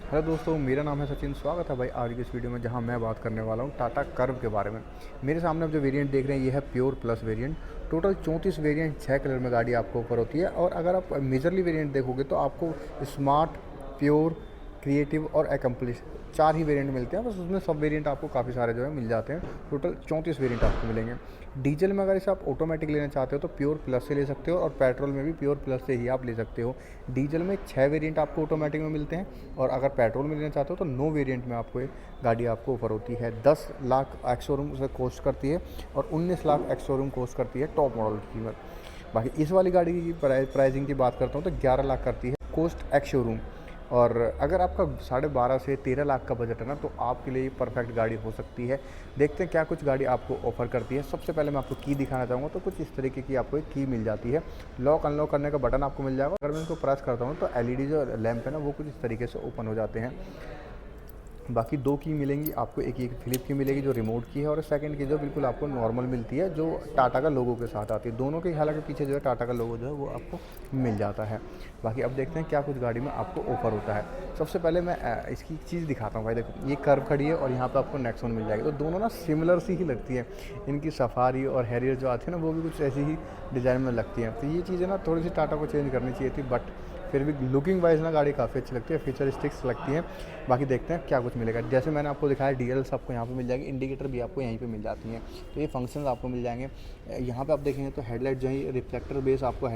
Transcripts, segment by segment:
Hello दोस्तों, मेरा नाम है सचिन। स्वागत है भाई आज की इस वीडियो में, जहां मैं बात करने वाला हूं टाटा कर्व के बारे में। मेरे सामने आप जो वेरिएंट देख रहे हैं ये है pure plus variant. Total 34 variant 6 colour में गाड़ी आपको ऑफर होती है। और अगर आप मेजरली वेरिएंट देखोगे तो आपको स्मार्ट, प्योर, क्रिएटिव और एकम्प्लिश 4 ही वेरिएंट मिलते हैं। बस उसमें सब वेरिएंट आपको काफ़ी सारे जो है मिल जाते हैं। टोटल 34 वेरिएंट आपको मिलेंगे। डीजल में अगर इसे आप ऑटोमेटिक लेना चाहते हो तो प्योर प्लस से ले सकते हो, और पेट्रोल में भी प्योर प्लस से ही आप ले सकते हो। डीजल में 6 वेरिएंट आपको ऑटोमेटिक में मिलते हैं, और अगर पेट्रोल में लेना चाहते हो तो 9 वेरिएंट में आपको ये गाड़ी आपको ऑफर होती है। 10 लाख एक्स शोरूम उसे कॉस्ट करती है, और 19 लाख एक्स शोरूम कॉस्ट करती है टॉप मॉडल की कीमत। बाकी इस वाली गाड़ी की प्राइसिंग की बात करता हूँ तो 11 लाख करती है कॉस्ट एक्स शोरूम। और अगर आपका 12.5 से 13 लाख का बजट है ना, तो आपके लिए ये परफेक्ट गाड़ी हो सकती है। देखते हैं क्या कुछ गाड़ी आपको ऑफर करती है। सबसे पहले मैं आपको की दिखाना चाहूँगा, तो कुछ इस तरीके की आपको एक की मिल जाती है। लॉक अनलॉक करने का बटन आपको मिल जाएगा। अगर मैं इसको प्रेस करता हूँ तो एलईडी जो लैंप है ना, वो कुछ इस तरीके से ओपन हो जाते हैं। बाकी 2 की मिलेंगी आपको, एक फिलिप की मिलेगी जो रिमोट की है, और सेकंड की जो बिल्कुल आपको नॉर्मल मिलती है, जो टाटा का लोगो के साथ आती है। दोनों के हालांकि पीछे जो है टाटा का लोगो जो है वो आपको मिल जाता है। बाकी अब देखते हैं क्या कुछ गाड़ी में आपको ऑफर होता है। सबसे पहले मैं इसकी चीज़ दिखाता हूँ भाई। देखो, ये कर्व खड़ी है और यहाँ पर आपको नेक्सॉन मिल जाएगी। तो दोनों ना सिमिलर सी ही लगती है। इनकी सफारी और हैरियर जो आती है ना, वो भी कुछ ऐसी ही डिज़ाइन में लगती हैं। तो ये चीज़ें ना थोड़ी सी टाटा को चेंज करनी चाहिए थी, बट फिर भी लुकिंग वाइज ना गाड़ी काफ़ी अच्छी लगती है, फीचरिस्टिक्स लगती हैं। बाकी देखते हैं क्या कुछ मिलेगा। जैसे मैंने आपको दिखाया, डीएल्स आपको यहाँ पे मिल जाएगी, इंडिकेटर भी आपको यहीं पे मिल जाती हैं। तो ये फंक्शंस आपको मिल जाएंगे। यहाँ पे आप देखेंगे तो हेडलाइट जो है रिफ्लेक्टर बेस आपको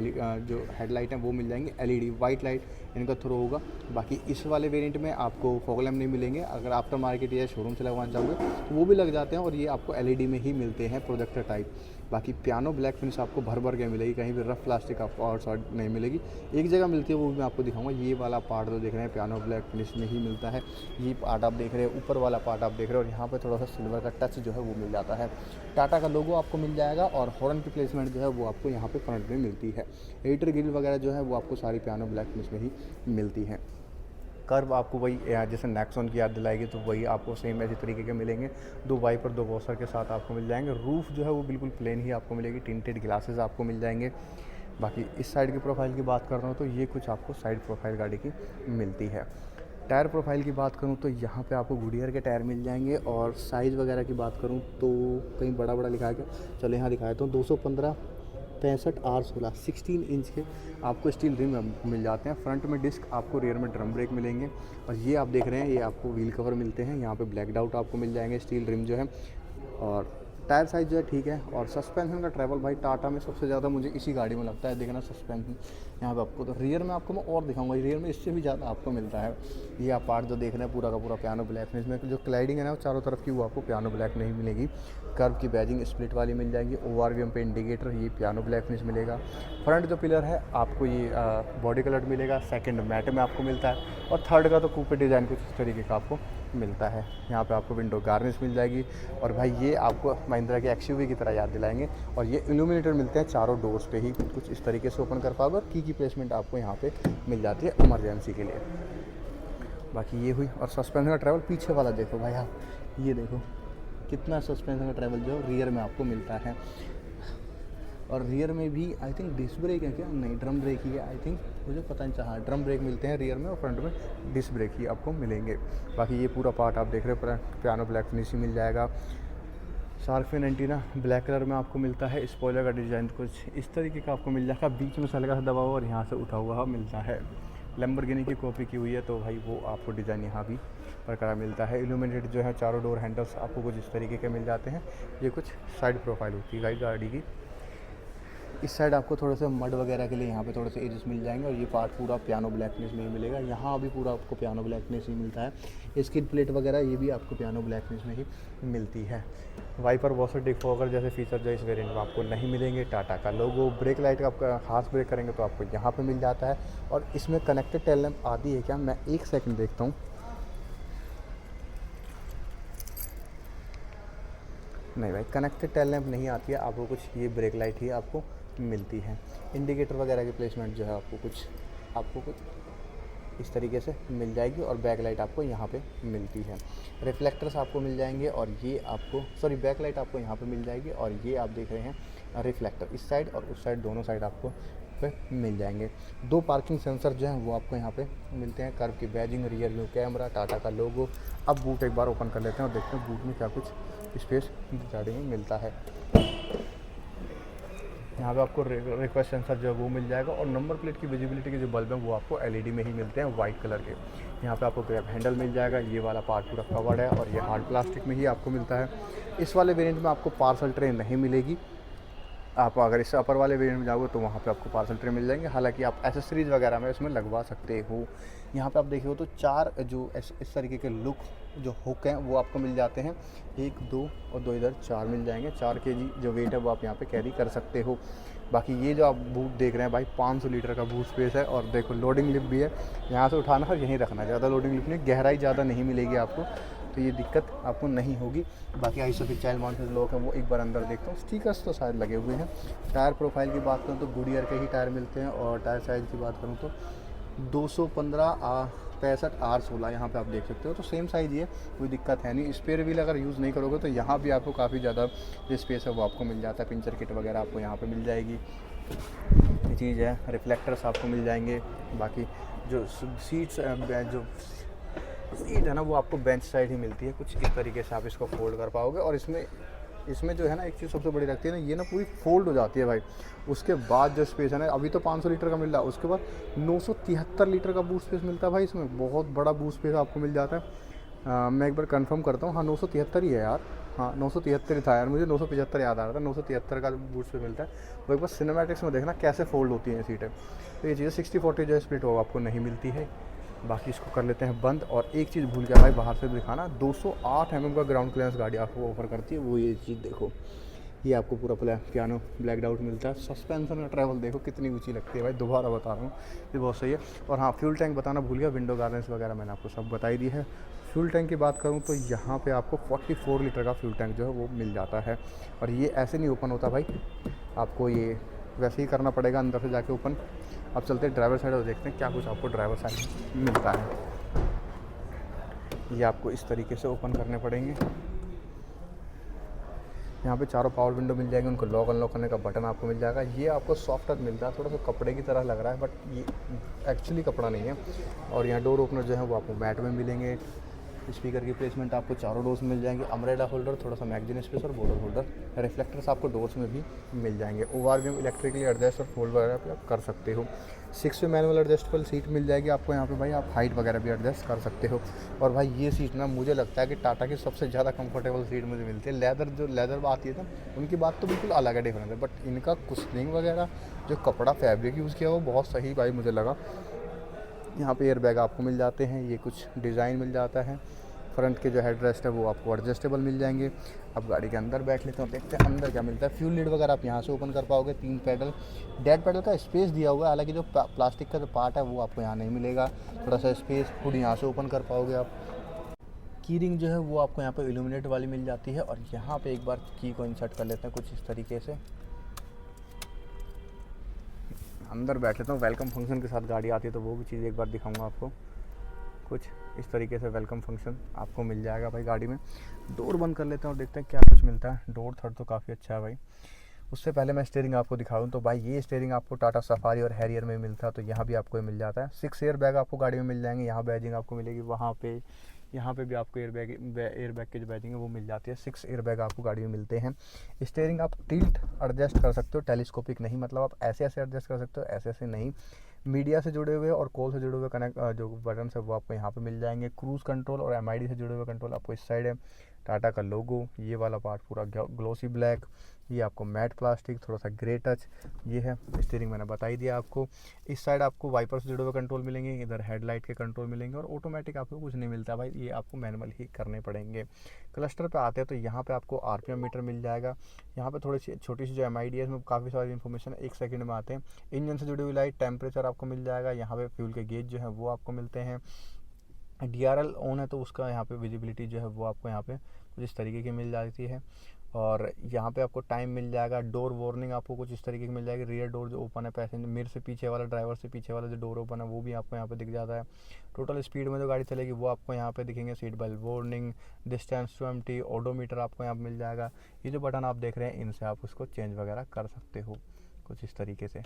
जो हेडलाइट है वो मिल जाएंगी। एलईडी वाइट लाइट इनका थ्रो होगा। बाकी इस वाले वेरिएंट में आपको फॉग लैम्प नहीं मिलेंगे। अगर आफ्टर मार्केट या शोरूम से लगवाना चाहोगे तो वो भी लग जाते हैं, और ये आपको एलईडी में ही मिलते हैं, प्रोजेक्टर टाइप। बाकी पियानो ब्लैक फिनिश आपको भर भर के मिलेगी, कहीं भी रफ प्लास्टिक आपको और साइड नहीं मिलेगी। एक जगह मिलती है, वो भी मैं आपको दिखाऊंगा। ये वाला पार्ट जो देख रहे हैं पियानो ब्लैक फिनिश में ही मिलता है। ये पार्ट आप देख रहे हैं, ऊपर वाला पार्ट आप देख रहे हो, और यहाँ पे थोड़ा सा सिल्वर का टच जो है वो मिल जाता है। टाटा का लोगो आपको मिल जाएगा, और हॉर्न की प्लेसमेंट जो है वो आपको यहाँ पे फ्रंट में मिलती है। एटर ग्रिल वगैरह जो है वो आपको सारी पियानो ब्लैक फिनिश में ही मिलती है। कर्व आपको वही जैसे नेक्सॉन की याद दिलाएगी, तो वही आपको सेम ऐसी तरीके के मिलेंगे। 2 वाइपर 2 वॉशर के साथ आपको मिल जाएंगे। रूफ़ जो है वो बिल्कुल प्लेन ही आपको मिलेगी। टिंटेड ग्लासेस आपको मिल जाएंगे। बाकी इस साइड की प्रोफाइल की बात कर रहा हूँ तो ये कुछ आपको साइड प्रोफाइल गाड़ी की मिलती है। टायर प्रोफाइल की बात करूँ तो यहाँ पे आपको गुडियर के टायर मिल जाएंगे। और साइज़ वगैरह की बात करूँ तो कहीं बड़ा बड़ा लिखा है क्या, चलो यहाँ दिखाया तो 215 65 R16 16 इंच के आपको स्टील रिम मिल जाते हैं। फ्रंट में डिस्क आपको, रियर में ड्रम ब्रेक मिलेंगे। और ये आप देख रहे हैं, ये आपको व्हील कवर मिलते हैं। यहाँ पे ब्लैक डाउट आपको मिल जाएंगे, स्टील रिम जो है। और टायर साइज़ जो है ठीक है। और सस्पेंशन का ट्रैवल भाई टाटा में सबसे ज़्यादा मुझे इसी गाड़ी में लगता है। देखना सस्पेंशन यहाँ पे आपको, तो रियर में आपको मैं और दिखाऊंगा, रियर में इससे भी ज़्यादा आपको मिलता है। ये आप पार्ट जो देख रहे हैं पूरा का पूरा पियानो ब्लैक में, इसमें जो क्लाइडिंग है ना वो चारों तरफ की, वो आपको पियानो ब्लैक नहीं मिलेगी। कर्व की बैजिंग स्प्लिट वाली मिल जाएगी। ओआरवीएम पे इंडिकेटर, ये पियानो ब्लैक फिनिश मिलेगा। फ्रंट जो पिलर है आपको ये बॉडी कलर मिलेगा। सेकंड मैट में आपको मिलता है। और थर्ड का तो कूपे डिज़ाइन कुछ इस तरीके का आपको मिलता है। यहाँ पे आपको विंडो गार्निश मिल जाएगी। और भाई ये आपको महिंद्रा के एक्सयूवी की तरह याद दिलाएंगे। और ये इल्यूमिनेटर मिलते हैं चारों डोर्स पे ही, कुछ इस तरीके से ओपन कर पाओगे। और की प्लेसमेंट आपको यहाँ पे मिल जाती है इमरजेंसी के लिए। बाकी ये हुई। और सस्पेंशन का ट्रैवल पीछे वाला देखो भाई आप, ये देखो कितना सस्पेंशन का ट्रैवल जो रियर में आपको मिलता है। और रियर में भी आई थिंक डिस्क ब्रेक है क्या, नहीं ड्रम ब्रेक ही है आई थिंक, मुझे पता नहीं चला। ड्रम ब्रेक मिलते हैं रियर में, और फ्रंट में डिस्क ब्रेक ही आपको मिलेंगे। बाकी ये पूरा पार्ट आप देख रहे हो, पियानो ब्लैक फिनिश ही मिल जाएगा। Shark fin antenna black colour में आपको मिलता है। स्पॉइलर का डिज़ाइन कुछ इस तरीके का आपको मिल जाएगा, बीच में हल्का सा दबा हुआ और यहाँ से उठा हुआ मिलता है। लैम्बोर्गिनी की कॉपी की हुई है, तो भाई वो आपको डिज़ाइन यहाँ भी बरकरार मिलता है। इल्यूमिनेटेड जो है चारों डोर हैंडल्स आपको कुछ इस तरीके के मिल जाते हैं। ये कुछ साइड प्रोफाइल होती है गाड़ी की। इस साइड आपको थोड़े से मड वगैरह के लिए यहाँ पे थोड़े से एजेस मिल जाएंगे। और ये पार्ट पूरा पियानो ब्लैकनेस में ही मिलेगा। यहाँ भी पूरा आपको पियानो ब्लैकनेस ही मिलता है। स्किड प्लेट वगैरह ये भी आपको पियानो ब्लैकनेस में ही मिलती है। वाइपर वॉशर डिक फॉगर जैसे फीचर जो इस वेरिएंट में आपको नहीं मिलेंगे। टाटा का लोगो, ब्रेक लाइट का आपका हाथ ब्रेक करेंगे तो आपको यहाँ पर मिल जाता है। और इसमें कनेक्टेड टेल लैंप आती है क्या, मैं एक सेकेंड देखता हूँ। नहीं भाई, कनेक्टेड टेल लैंप नहीं आती है आपको, कुछ ये ब्रेक लाइट ही आपको मिलती है। इंडिकेटर वगैरह की प्लेसमेंट जो है आपको कुछ इस तरीके से मिल जाएगी। और बैक लाइट आपको यहाँ पे मिलती है। रिफ्लेक्टर्स आपको मिल जाएंगे। और ये आपको बैक लाइट आपको यहाँ पे मिल जाएगी। और ये आप देख रहे हैं रिफ्लेक्टर, इस साइड और उस साइड दोनों साइड आपको पे मिल जाएंगे। 2 पार्किंग सेंसर जो हैं वो आपको यहाँ पे मिलते हैं, कर्व की badging, rear view camera, Tata का लोगो। अब बूट एक बार ओपन कर लेते हैं और देखते हैं बूट में क्या कुछ स्पेस गाड़ी में मिलता है। यहाँ पे आपको रिक्वेस्ट सेंसर जो है वो मिल जाएगा और नंबर प्लेट की विजिबिलिटी के जो बल्ब हैं वो आपको एलईडी में ही मिलते हैं, वाइट कलर के। यहाँ पे आपको ग्रैब हैंडल मिल जाएगा, ये वाला पार्ट पूरा कवर्ड है और ये हार्ड प्लास्टिक में ही आपको मिलता है। इस वाले वेरिएंट में आपको पार्सल ट्रे नहीं मिलेगी। आप अगर इस अपर वाले वेरिएंट में जाओगे तो वहाँ पे आपको पार्सल ट्रे मिल जाएंगे, हालांकि आप एसेसरीज़ वगैरह में इसमें लगवा सकते हो। यहाँ पे आप देखे हो तो 4 जो इस तरीके के लुक जो हुक हैं वो आपको मिल जाते हैं, 1 2 और 2 इधर 4 मिल जाएंगे। 4 केजी जो वेट है वो आप यहाँ पे कैरी कर सकते हो। बाकी ये जो आप बूट देख रहे हैं भाई 500 लीटर का बूट स्पेस है और देखो लोडिंग लिप भी है, यहाँ से उठाना और यहीं रखना, ज़्यादा लोडिंग लिप नहीं, गहराई ज़्यादा नहीं मिलेगी आपको, तो ये दिक्कत आपको नहीं होगी। बाकी आइसोफिक चाइल्ड माउंटेड लोग हैं वो एक बार अंदर देखता हूँ, स्टिकर्स तो शायद लगे हुए हैं। टायर प्रोफाइल की बात करूँ तो गुडियर के ही टायर मिलते हैं और टायर साइज़ की बात करूँ तो 215 65 R16 यहाँ पे आप देख सकते हो, तो सेम साइज़ ही है, कोई दिक्कत है नहीं। स्पेयर व्हील अगर यूज़ नहीं करोगे तो यहाँ भी आपको काफ़ी ज़्यादा जो स्पेस है वो आपको मिल जाता है। पिंचर किट वगैरह आपको यहाँ पे मिल जाएगी, ये चीज़ है। रिफ्लेक्टर्स आपको मिल जाएंगे। बाकी जो सीट्स जो सीट है ना वो आपको बेंच साइड ही मिलती है, कुछ इस तरीके से आप इसको फोल्ड कर पाओगे। और इसमें जो है ना एक चीज़ सबसे बड़ी लगती है ना, ये ना पूरी फोल्ड हो जाती है भाई। उसके बाद जो स्पेस है ना, अभी तो 500 लीटर का मिल रहा है, उसके बाद 973 लीटर का बूट स्पेस मिलता है भाई। इसमें बहुत बड़ा बूट स्पेस आपको मिल जाता है। मैं एक बार कंफर्म करता हूँ, हाँ 973 ही है यार, हाँ 973 था यार, मुझे 975 याद आ रहा था। 973 का बूट स्पेस मिलता है। वो एक बार सिनेमैटिक्स में देखना कैसे फोल्ड होती हैं सीटें। तो ये चीज़ें 60-40 जो स्प्लिट वो आपको नहीं मिलती है। बाकी इसको कर लेते हैं बंद। और एक चीज़ भूल गया भाई बाहर से दिखाना, 208 mm का ग्राउंड क्लियरेंस गाड़ी आपको ऑफर करती है। वो ये चीज़ देखो, ये आपको पूरा पियानो ब्लैकड आउट मिलता है। सस्पेंशन का ट्रैवल देखो कितनी ऊंची लगती है भाई, दोबारा बता रहा हूँ, ये बहुत सही है। और हाँ, फ्यूल टैंक बताना भूल गया, विंडो गार्डेंस वगैरह मैंने आपको सब बताई दी है। फ्यूल टैंक की बात करूँ तो यहाँ पे आपको 44 लीटर का फ्यूल टैंक जो है वो मिल जाता है। और ये ऐसे नहीं ओपन होता भाई, आपको ये वैसे ही करना पड़ेगा अंदर से जाके ओपन। अब चलते हैं ड्राइवर साइड और देखते हैं क्या कुछ आपको ड्राइवर साइड मिलता है। ये आपको इस तरीके से ओपन करने पड़ेंगे। यहाँ पे चारों पावर विंडो मिल जाएंगे, उनको लॉक अनलॉक करने का बटन आपको मिल जाएगा। ये आपको सॉफ्ट टच मिलता है, थोड़ा सा कपड़े की तरह लग रहा है बट ये एक्चुअली कपड़ा नहीं है। और यहाँ डोर ओपनर जो है वो आपको मैट में मिलेंगे। स्पीकर की प्लेसमेंट आपको चारों डोर्स में मिल जाएंगे। अम्ब्रेला होल्डर, थोड़ा सा मैगजीन स्पेस और बॉर्डर होल्डर। रिफ्लेक्टर्स आपको डोर्स में भी मिल जाएंगे। ओआरवीएम इलेक्ट्रिकली एडजस्ट और फोल्ड वगैरह पे आप कर सकते हो। 6 वे मैनुअल एडजस्टेबल सीट मिल जाएगी आपको यहाँ पे भाई, आप हाइट वगैरह भी एडजस्ट कर सकते हो। और भाई ये सीट ना मुझे लगता है कि टाटा की सबसे ज़्यादा कंफर्टेबल सीट मुझे मिलती है। लेदर आती है ना, उनकी बात तो बिल्कुल अलग है, डिफरेंस है, बट इनका कुशनिंग वगैरह जो कपड़ा फैब्रिक यूज़ किया वो बहुत सही भाई मुझे लगा। यहाँ पे एयरबैग आपको मिल जाते हैं, ये कुछ डिज़ाइन मिल जाता है। फ्रंट के जो हेडरेस्ट है वो आपको एडजस्टेबल मिल जाएंगे। अब गाड़ी के अंदर बैठ लेते हैं, देखते हैं अंदर क्या मिलता है। फ्यूल लीड वगैरह आप यहाँ से ओपन कर पाओगे। 3 पैडल, डेड पैडल का स्पेस दिया हुआ है, हालांकि जो प्लास्टिक का जो पार्ट है वो आपको यहाँ नहीं मिलेगा। थोड़ा सा स्पेस खुद यहाँ से ओपन कर पाओगे आप। की रिंग जो है वो आपको यहाँ पर इल्यूमिनेट वाली मिल जाती है। और यहाँ पर एक बार की को इंसर्ट कर लेते हैं कुछ इस तरीके से। अंदर बैठ लेता हूँ, वेलकम फंक्शन के साथ गाड़ी आती है तो वो भी चीज़ एक बार दिखाऊंगा आपको। कुछ इस तरीके से वेलकम फंक्शन आपको मिल जाएगा भाई गाड़ी में। डोर बंद कर लेते हैं और देखते हैं क्या कुछ मिलता है। डोर थर्ड तो काफ़ी अच्छा है भाई। उससे पहले मैं स्टीयरिंग आपको दिखाऊं तो भाई ये स्टीयरिंग आपको टाटा सफारी और हैरियर में मिलता है, तो यहाँ भी आपको मिल जाता है। 6 एयर बैग आपको गाड़ी में मिल जाएंगे। यहाँ बैजिंग आपको मिलेगी, वहाँ पे यहाँ पे भी आपको एयर बैग की जो बैजिंग है वो मिल जाती है। 6 एयर बैग आपको गाड़ी में मिलते हैं। स्टीयरिंग आप टिल्ट एडजस्ट कर सकते हो, टेलीस्कोपिक नहीं, मतलब आप ऐसे ऐसे एडजस्ट कर सकते हो, ऐसे ऐसे नहीं। मीडिया से जुड़े हुए और कॉल से जुड़े हुए कनेक्ट जो बटन है वो आपको यहाँ पे मिल जाएंगे। क्रूज़ कंट्रोल और एमआईडी से जुड़े हुए कंट्रोल आपको इस साइड है। टाटा का लोगो, ये वाला पार्ट पूरा ग्लोसी ब्लैक, ये आपको मैट प्लास्टिक, थोड़ा सा ग्रे टच, ये है। स्टीयरिंग मैंने बता ही दिया आपको। इस साइड आपको वाइपर से जुड़े हुए कंट्रोल मिलेंगे, इधर हेडलाइट के कंट्रोल मिलेंगे। और ऑटोमेटिक आपको कुछ नहीं मिलता भाई, ये आपको मैनुअल ही करने पड़ेंगे। क्लस्टर पे आते हैं तो यहाँ पे आपको आरपीएम मीटर मिल जाएगा। यहाँ पे थोड़ी सी छोटी सी जो एमआईडी है इसमें काफ़ी सारी इन्फॉर्मेशन 1 सेकंड में आते हैं। इंजन से जुड़ी हुई लाइट, टेम्परेचर आपको मिल जाएगा। यहाँ पे फ्यूल के गेज जो है वो आपको मिलते हैं। डीआरएल ऑन है तो उसका यहाँ पे विजिबिलिटी जो है वो आपको यहाँ पे कुछ इस तरीके की मिल जाती है। और यहाँ पे आपको टाइम मिल जाएगा। डोर वार्निंग आपको कुछ इस तरीके की मिल जाएगी। रियर डोर जो ओपन है, पैसेंजर मेरे से पीछे वाला, ड्राइवर से पीछे वाला जो डोर ओपन है वो भी आपको यहाँ पे दिख जाता है। टोटल स्पीड में जो गाड़ी चलेगी वो आपको यहाँ पे दिखेंगे। Seat belt warning, distance to empty, odometer आपको यहाँ पे मिल जाएगा। ये जो बटन आप देख रहे हैं इनसे आप उसको चेंज वगैरह कर सकते हो कुछ इस तरीके से।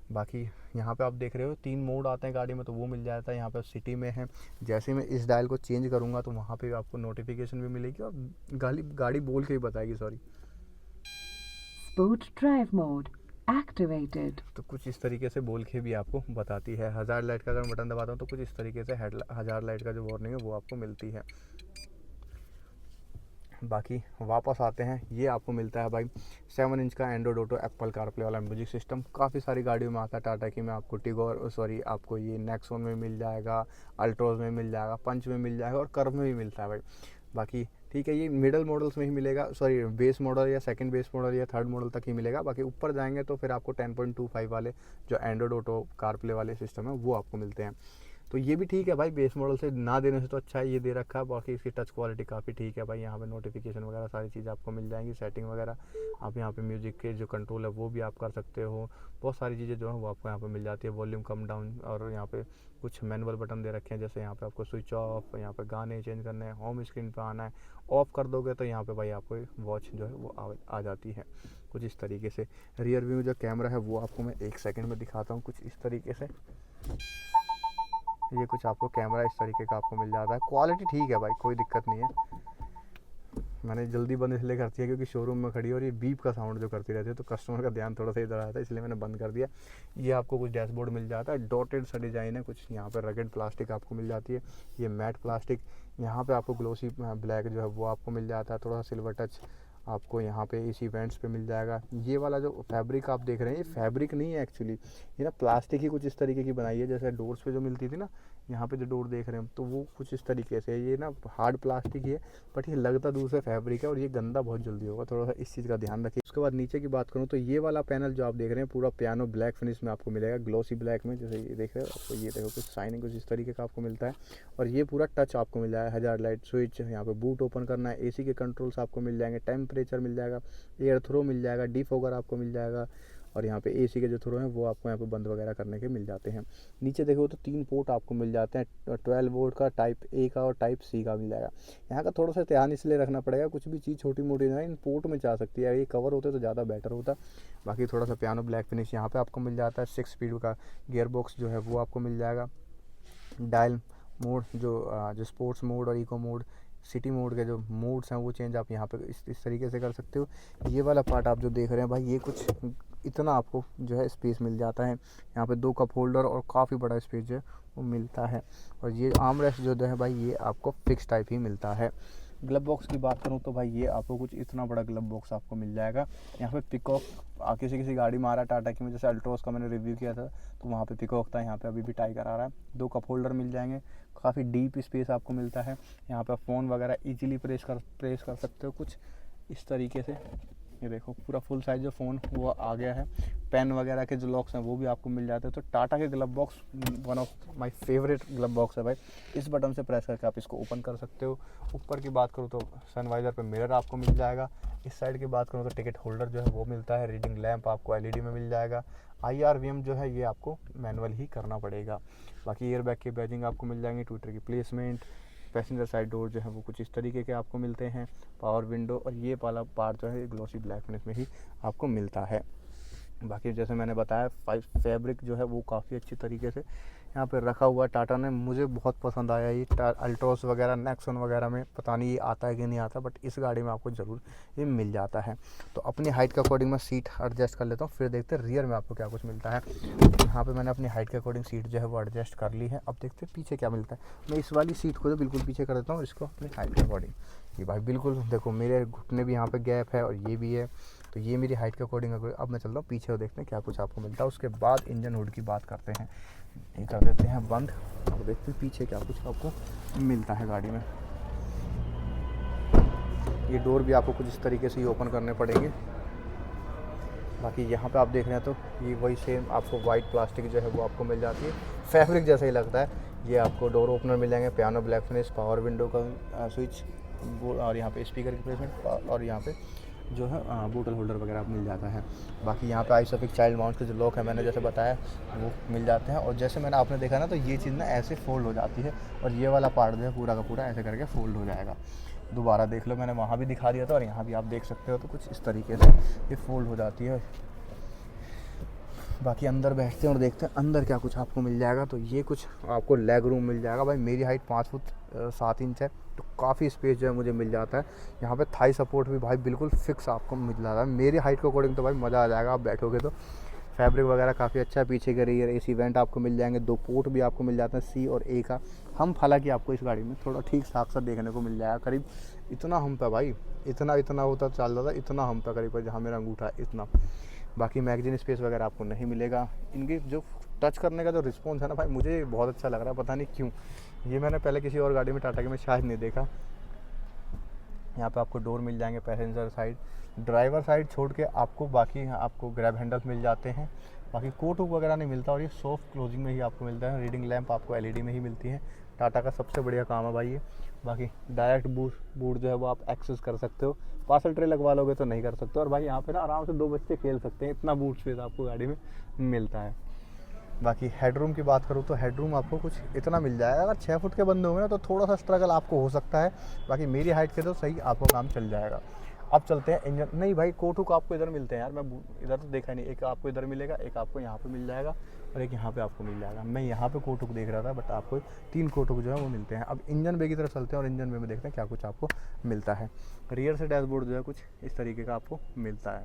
बाकी यहाँ पे आप देख रहे हो 3 मोड आते हैं गाड़ी में, तो वो मिल जाता है यहाँ पे। सिटी में है, जैसे मैं इस डायल को चेंज करूँगा तो वहाँ पे आपको नोटिफिकेशन भी मिलेगी और गाड़ी बोल के ही बताएगी, sorry. Sport drive mode activated. तो कुछ इस तरीके से बोल के भी आपको बताती है। हज़ार लाइट का अगर मैं बटन दबाता हूँ तो कुछ इस तरीके से हज़ार लाइट का जो वार्निंग है वो आपको मिलती है। बाकी वापस आते हैं, ये आपको मिलता है भाई 7 इंच का एंड्रॉइड ऑटो एप्पल कारप्ले वाला म्यूजिक सिस्टम। काफ़ी सारी गाड़ियों में आता है टाटा की में, आपको टिगोर सॉरी आपको ये नेक्सॉन में मिल जाएगा, अल्ट्रोज में मिल जाएगा, पंच में मिल जाएगा और कर्व में भी मिलता है भाई। बाकी ठीक है, ये मिडल मॉडल्स में ही मिलेगा, सॉरी बेस मॉडल या सेकंड बेस मॉडल या थर्ड मॉडल तक ही मिलेगा। बाकी ऊपर जाएंगे तो फिर आपको 10.25 वाले जो एंड्रॉइड ऑटो कारप्ले वाले सिस्टम है वो आपको मिलते हैं। तो ये भी ठीक है भाई, बेस मॉडल से ना देने से तो अच्छा है ये दे रखा है। बाकी इसकी टच क्वालिटी काफ़ी ठीक है भाई। यहाँ पे नोटिफिकेशन वगैरह सारी चीज़ें आपको मिल जाएंगी, सेटिंग वगैरह आप यहाँ पे म्यूजिक के जो कंट्रोल है वो भी आप कर सकते हो। बहुत सारी चीज़ें जो है वो आपको यहाँ पे मिल जाती है, वॉल्यूम कम डाउन, और यहाँ पे कुछ मैनुअल बटन दे रखे हैं, जैसे यहाँ पे आपको स्विच ऑफ, यहाँ पे गाने चेंज करने हैं, होम स्क्रीन पे आना है, ऑफ कर दोगे तो यहाँ पे भाई आपको वॉच जो है वो आ जाती है कुछ इस तरीके से। रियर व्यू जो कैमरा है वो आपको मैं 1 सेकंड में दिखाता हूँ कुछ इस तरीके से। ये कुछ आपको कैमरा इस तरीके का आपको मिल जाता है। क्वालिटी ठीक है भाई, कोई दिक्कत नहीं है। मैंने जल्दी बंद इसलिए कर दिया क्योंकि शोरूम में खड़ी है और ये बीप का साउंड जो करती रहती है तो कस्टमर का ध्यान थोड़ा सा इधर आया था, इसलिए मैंने बंद कर दिया। ये आपको कुछ डैशबोर्ड मिल जाता है, डॉटेड सा डिज़ाइन है, कुछ यहाँ पर रगेड प्लास्टिक आपको मिल जाती है, ये मैट प्लास्टिक। यहाँ पे आपको ग्लोसी ब्लैक जो है वो आपको मिल जाता है, थोड़ा सा सिल्वर टच आपको यहाँ पे इस इवेंट्स पे मिल जाएगा। ये वाला जो फैब्रिक आप देख रहे हैं ये फैब्रिक नहीं है एक्चुअली, ये ना प्लास्टिक ही कुछ इस तरीके की बनाई है, जैसे डोर्स पे जो मिलती थी ना, यहाँ पे जो डोर देख रहे हैं तो वो कुछ इस तरीके से है। ये ना हार्ड प्लास्टिक ही है बट ये लगता दूर से फैब्रिक है और ये गंदा बहुत जल्दी होगा, थोड़ा सा इस चीज़ का ध्यान रखिए। उसके बाद नीचे की बात करूँ तो ये वाला पैनल जो आप देख रहे हैं पूरा पियानो ब्लैक फिनिश में आपको मिलेगा, ग्लोसी ब्लैक में, जैसे ये देख रहे हो आपको, ये देखो कुछ शाइनिंग कुछ इस तरीके का आपको मिलता है। और ये पूरा टच आपको मिल जाएगा, हज़ार लाइट स्विच, यहाँ पे बूट ओपन करना है, एसी के कंट्रोल्स आपको मिल जाएंगे, टेम्परेचर मिल जाएगा, एयर थ्रो मिल जाएगा, डिफॉगर आपको मिल जाएगा, और यहाँ पे एसी के जो थ्रो हैं वो आपको यहाँ पे बंद वगैरह करने के मिल जाते हैं। नीचे देखो तो 3 पोर्ट आपको मिल जाते हैं, 12 वोल्ट का, टाइप ए का और टाइप सी का मिल जाएगा। यहाँ का थोड़ा सा ध्यान इसलिए रखना पड़ेगा, कुछ भी चीज़ छोटी मोटी ना इन पोर्ट में जा सकती है, ये कवर होते तो ज़्यादा बेटर होता। बाकी थोड़ा सा पियानो ब्लैक फिनिश यहाँ पर आपको मिल जाता है। 6 स्पीड का गियर बॉक्स जो है वो आपको मिल जाएगा। डायल मोड जो स्पोर्ट्स मोड और इको मोड, सिटी मोड के जो मोड्स हैं वो चेंज आप यहाँ पे इस तरीके से कर सकते हो। ये वाला पार्ट आप जो देख रहे हैं भाई, ये कुछ इतना आपको जो है स्पेस मिल जाता है, यहाँ पे 2 कप होल्डर और काफ़ी बड़ा स्पेस जो है वो मिलता है। और ये आर्म रेस्ट जो है भाई ये आपको फिक्स टाइप ही मिलता है। ग्लब बॉक्स की बात करूँ तो भाई ये आपको कुछ इतना बड़ा ग्लब बॉक्स आपको मिल जाएगा। यहाँ पे पिकॉक किसी गाड़ी में आ रहा है टाटा की में, जैसे अल्ट्रोस का मैंने रिव्यू किया था तो वहाँ पे पिकॉक था, यहाँ पे अभी भी टाइगर आ रहा है। 2 कप होल्डर मिल जाएंगे, काफ़ी डीप स्पेस आपको मिलता है। यहाँ पे फ़ोन वगैरह इजीली प्रेस कर सकते हो कुछ इस तरीके से। ये देखो पूरा फुल साइज जो फ़ोन वो आ गया है। पेन वगैरह के जो लॉक्स हैं वो भी आपको मिल जाते हैं। तो टाटा के glove box one of my favourite glove box है भाई। इस बटन से प्रेस करके आप इसको ओपन कर सकते हो। ऊपर की बात करूँ तो सनवाइज़र पे मिरर आपको मिल जाएगा। इस साइड की बात करूँ तो टिकट होल्डर जो है वो मिलता है। रीडिंग लैंप आपको एलईडी में मिल जाएगा। IRVM जो है ये आपको मैनुअल ही करना पड़ेगा। बाकी एयर बैग की बैजिंग आपको मिल जाएंगी, ट्विटर की प्लेसमेंट, पैसेंजर साइड डोर जो है वो कुछ इस तरीके के आपको मिलते हैं, पावर विंडो, और ये वाला पार्ट जो है ग्लोसी ब्लैक फिनिश में ही आपको मिलता है। बाकी जैसे मैंने बताया फैब्रिक जो है वो काफ़ी अच्छी तरीके से यहाँ पे रखा हुआ है टाटा ने। मुझे बहुत पसंद आया ये अल्ट्रोस वगैरह नेक्सॉन वगैरह में पता नहीं ये आता है कि नहीं आता, बट इस गाड़ी में आपको ज़रूर ये मिल जाता है। तो अपनी हाइट के अकॉर्डिंग मैं सीट एडजस्ट कर लेता हूँ, फिर देखते हैं रियर में आपको क्या कुछ मिलता है। यहाँ पे मैंने अपनी हाइट के अकॉर्डिंग सीट जो है वो एडजस्ट कर ली है। अब देखते हैं पीछे क्या मिलता है। मैं इस वाली सीट को तो बिल्कुल पीछे कर देता हूँ, इसको अपनी हाइट के अकॉर्डिंग। ये भाई बिल्कुल देखो मेरे घुटने भी यहाँ पे गैप है और ये भी है, तो ये मेरी हाइट के अकॉर्डिंग। अब मैं चलता हूँ पीछे और देखते हैं क्या कुछ आपको मिलता है। उसके बाद इंजन हुड की बात करते हैं, ये कर देते हैं बंद और देखते हैं पीछे क्या कुछ आपको मिलता है गाड़ी में। ये डोर भी आपको कुछ इस तरीके से ही ओपन करने पड़ेंगे। बाकी यहाँ पे आप देख रहे हैं तो ये वही सेम आपको वाइट प्लास्टिक जो है वो आपको मिल जाती है, फैब्रिक जैसा ही लगता है। ये आपको डोर ओपनर मिल जाएंगे, piano black finish, power window का स्विच, और यहाँ पे स्पीकर की प्लेसमेंट, और यहाँ पे जो है बोतल होल्डर वगैरह मिल जाता है। बाकी यहाँ पे आइसोफिक चाइल्ड माउंट के जो लॉक है मैंने जैसे बताया वो मिल जाते हैं। और जैसे मैंने आपने देखा ना तो ये चीज़ ना ऐसे फोल्ड हो जाती है और ये वाला पार्ट जो है पूरा का पूरा ऐसे करके फोल्ड हो जाएगा। दोबारा देख लो, मैंने वहाँ भी दिखा दिया था और यहाँ भी आप देख सकते हो, तो कुछ इस तरीके से ये फोल्ड हो जाती है। बाकी अंदर बैठते हैं और देखते हैं अंदर क्या कुछ आपको मिल जाएगा। तो ये कुछ आपको लेग रूम मिल जाएगा भाई। मेरी हाइट 5 फुट 7 इंच है, तो काफ़ी स्पेस जो है मुझे मिल जाता है। यहाँ पे थाई सपोर्ट भी भाई बिल्कुल फिक्स आपको मिल जाता है मेरी हाइट के अकॉर्डिंग। तो भाई मज़ा आ जाएगा आप बैठोगे तो। फैब्रिक वगैरह काफ़ी अच्छा है। पीछे के रियर एसी वेंट आपको मिल जाएंगे, 2 पोर्ट भी आपको मिल जाते हैं सी और ए का। हम हालांकि आपको इस गाड़ी में थोड़ा ठीक ठाक सा देखने को मिल जाएगा, करीब इतना हम पे भाई, इतना होता चल रहा था, इतना हम पे करीब जहाँ मेरा अंगूठा है इतना। बाकी मैगजीन स्पेस वगैरह आपको नहीं मिलेगा। इनकी जो टच करने का जो रिस्पॉन्स है ना भाई, मुझे बहुत अच्छा लग रहा है, पता नहीं क्यों। ये मैंने पहले किसी और गाड़ी में टाटा की में शायद नहीं देखा। यहाँ पे आपको डोर मिल जाएंगे पैसेंजर साइड, ड्राइवर साइड छोड़ के आपको बाकी आपको ग्रैब हैंडल्स मिल जाते हैं। बाकी कोट हुक वगैरह नहीं मिलता, और ये सॉफ्ट क्लोजिंग में ही आपको मिलता है। रीडिंग लैंप आपको एलईडी में ही मिलती है। टाटा का सबसे बढ़िया काम है भाई ये। बाकी डायरेक्ट बूट जो है वो आप एक्सेस कर सकते हो। पार्सल ट्रे लगवा लोगे तो नहीं कर सकते। और भाई यहाँ पे ना आराम से 2 बच्चे खेल सकते हैं, इतना बूट स्पेस आपको गाड़ी में मिलता है। बाकी हेडरूम की बात करूँ तो हेडरूम आपको कुछ इतना मिल जाएगा। अगर 6 फुट के बंदे होंगे ना तो थोड़ा सा स्ट्रगल आपको हो सकता है। बाकी मेरी हाइट के तो सही आपको काम चल जाएगा। अब चलते हैं इंजन। नहीं भाई, कोट हुक आपको इधर मिलते हैं यार, मैं इधर तो देखा नहीं। एक आपको इधर मिलेगा, एक आपको यहाँ पे मिल जाएगा, और एक यहाँ पे आपको मिल जाएगा। मैं यहाँ पे कोट हुक देख रहा था, बट आपको 3 कोट हुक जो है वो मिलते हैं। अब इंजन बे की तरफ चलते हैं और इंजन बे में देखते हैं क्या कुछ आपको मिलता है। रियर से डैशबोर्ड जो है कुछ इस तरीके का आपको मिलता है।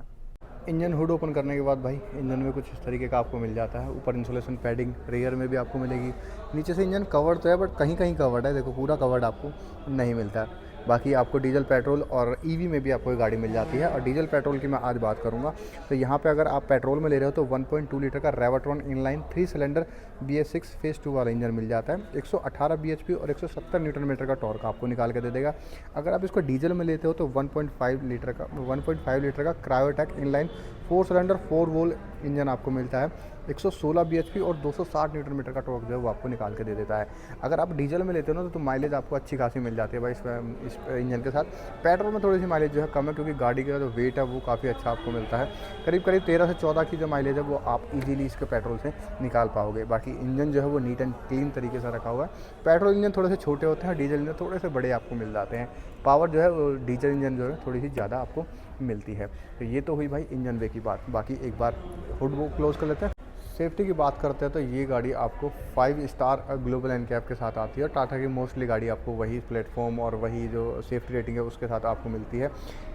इंजन हुड ओपन करने के बाद भाई इंजन में कुछ इस तरीके का आपको मिल जाता है। ऊपर इंसुलेशन पैडिंग रियर में भी आपको मिलेगी। नीचे से इंजन कवर्ड तो है, बट कहीं कहीं कवर्ड है, देखो पूरा कवर्ड आपको नहीं मिलता है। बाकी आपको डीजल पेट्रोल और ईवी में भी आपको ये गाड़ी मिल जाती है। और डीजल पेट्रोल की मैं आज बात करूंगा, तो यहाँ पे अगर आप पेट्रोल में ले रहे हो तो 1.2 लीटर का रेवाट्रॉन इनलाइन 3 सिलेंडर BS6 फेज 2 वाला इंजन मिल जाता है। 118 bhp और 170 न्यूटन मीटर का टॉर्क आपको निकाल के दे देगा। अगर आप इसको डीजल में लेते हो तो 1.5 लीटर का Kryotec inline 4 cylinder 4 volt engine आपको मिलता है। 116 bhp और 260 न्यूटन मीटर का टॉर्क जो है वो आपको निकाल के दे देता है। अगर आप डीजल में लेते हो ना तो माइलेज आपको अच्छी खासी मिल जाती है भाई इस इंजन के साथ। पेट्रोल में थोड़ी सी माइलेज जो है कम है, क्योंकि गाड़ी का जो वेट है वो काफ़ी अच्छा आपको मिलता है। करीब 13 से 14 की जो माइलेज है वो आप इजीली इसके पेट्रोल से निकाल पाओगे। बाकी इंजन जो है वो नीट एंड क्लीन तरीके से रखा हुआ है। पेट्रोल इंजन थोड़े से छोटे होते हैं, डीजल इंजन थोड़े से बड़े आपको मिल जाते हैं। पावर जो है वो डीजल इंजन जो है थोड़ी सी ज़्यादा आपको मिलती है। तो ये तो हुई भाई इंजन वे की बात। बाकी एक बार हुड वो क्लोज कर लेते हैं। सेफ्टी की बात करते हैं तो ये गाड़ी आपको 5 स्टार ग्लोबल एनकैप के साथ आती है। टाटा की मोस्टली गाड़ी आपको वही प्लेटफॉर्म और वही जो सेफ्टी रेटिंग है उसके साथ आपको मिलती है।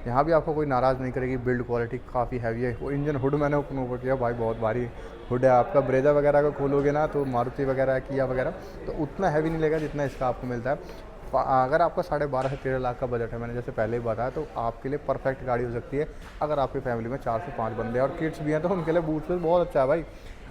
यहाँ भी आपको कोई नाराज़ नहीं करेगी। बिल्ड क्वालिटी काफ़ी हैवी है। वो इंजन हुड मैंने ओपन ओवर किया भाई, बहुत भारी हुड है आपका। ब्रेजा वगैरह का खोलोगे ना तो मारुति वगैरह किया वगैरह तो उतना हैवी नहीं लगेगा जितना इसका आपको मिलता है। अगर आपका 12.5 से 13 लाख का बजट है, मैंने जैसे पहले ही बताया, तो आपके लिए परफेक्ट गाड़ी हो सकती है। अगर आपकी फैमिली में 4 से 5 बंदे हैं और किड्स भी हैं तो उनके लिए बूट स्पेस बहुत अच्छा है भाई।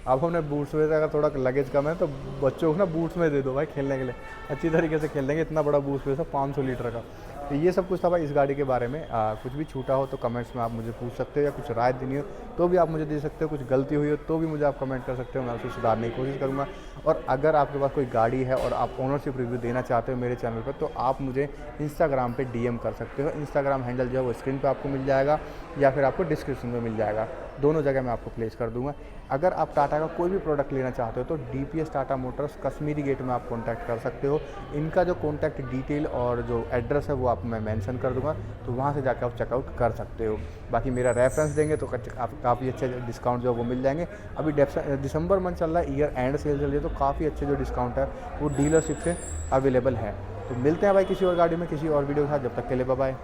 अब हमने बूट स्पेस, अगर थोड़ा लगेज कम है तो बच्चों को ना बूट्स में दे दो भाई खेलने के लिए, अच्छी तरीके से खेल लेंगे। इतना बड़ा बूट स्पेस है 500 लीटर का। तो ये सब कुछ था भाई इस गाड़ी के बारे में। कुछ भी छूटा हो तो कमेंट्स में आप मुझे पूछ सकते हो, या कुछ राय देनी हो तो भी आप मुझे दे सकते हो। कुछ गलती हुई हो तो भी मुझे आप कमेंट कर सकते हो, मैं उसे सुधारने की कोशिश करूँगा। और अगर आपके पास कोई गाड़ी है और आप ओनरशिप रिव्यू देना चाहते हो मेरे चैनल पर, तो आप मुझे इंस्टाग्राम पे DM कर सकते हो। इंस्टाग्राम हैंडल जो है वो स्क्रीन पे आपको मिल जाएगा, या फिर आपको डिस्क्रिप्शन में मिल जाएगा। दोनों जगह मैं आपको प्लेस कर दूंगा। अगर आप टाटा का कोई भी प्रोडक्ट लेना चाहते हो तो DPS Tata Motors Kashmiri Gate में आप कांटेक्ट कर सकते हो। इनका जो कॉन्टैक्ट डिटेल और जो एड्रेस है वो आप मैं मेंशन कर दूंगा, तो वहाँ से जाकर आप चेकआउट कर सकते हो। बाकी मेरा रेफरेंस देंगे तो आप काफ़ी अच्छे डिस्काउंट जो वो मिल जाएंगे। अभी दिसंबर मंथ चल रहा है, ईयर एंड सेल चल रही है, तो काफ़ी अच्छे जो डिस्काउंट है वो डीलरशिप से अवेलेबल है। तो मिलते हैं भाई किसी और गाड़ी में किसी और वीडियो के साथ। जब तक के लिए बाय बाय।